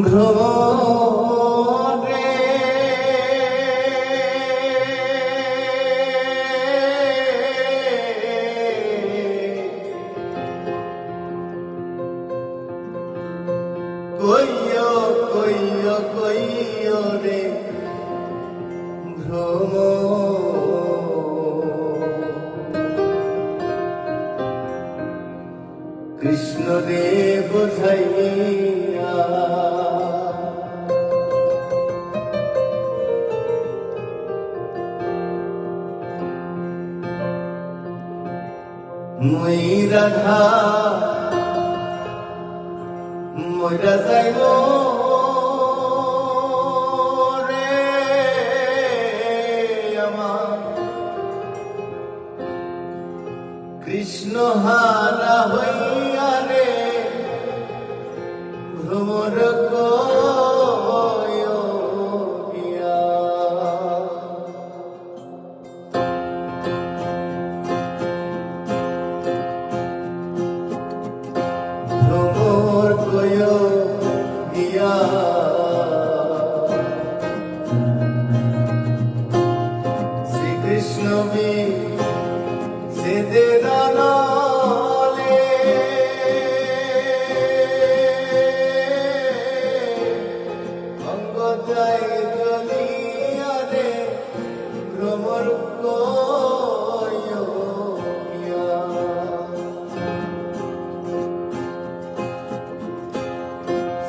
ভ্রমরে কইয় কইয় কইয় রে ভ্রম কৃষ্ণ রে বোঝাইয়া মই রাধা মইরা যাইব রে আমার কৃষ্ণ হারা হইয়া রে ভ্রমর কইয়া ভ্রমর কইয়া শ্রীকৃষ্ণ বি সেদে দানলে অঙ্গ যাই জ্বলিয়া রে ভ্রমর কইয়া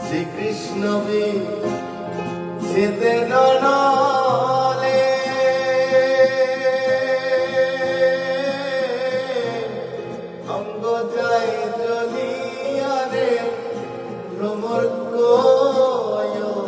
শ্রীকৃষ্ণ বি সেদে দানলে অঙ্গ যাই জ্বলিয়া রে ভ্রমর কইয়া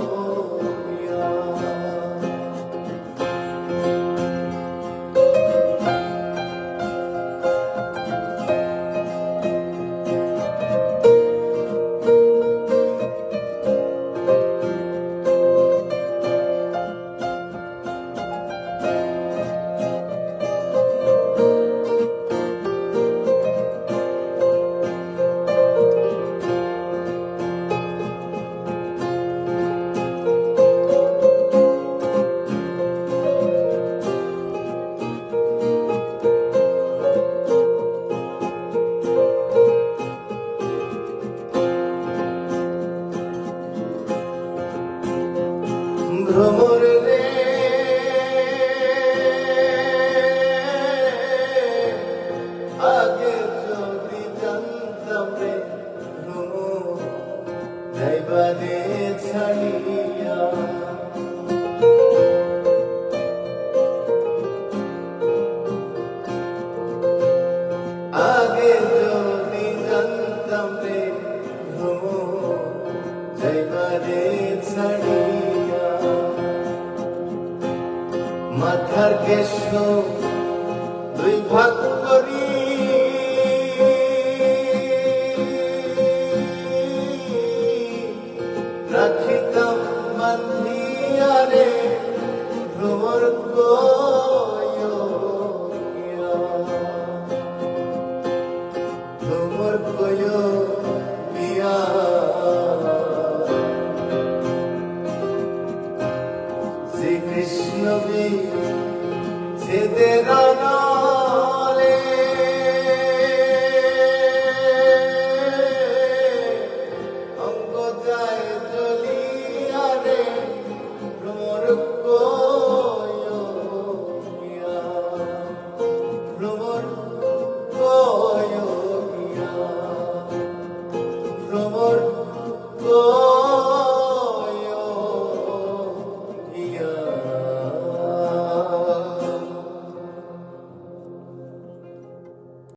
ভ্রমর রে আগে যদি জানতাম রে ভ্রমর যাইবারে ছাড়িয়া আগে যদি জানতাম রে ভ্রমর যাইবারে ছাড়িয়া মাথার কেশ দুই ভাগ করি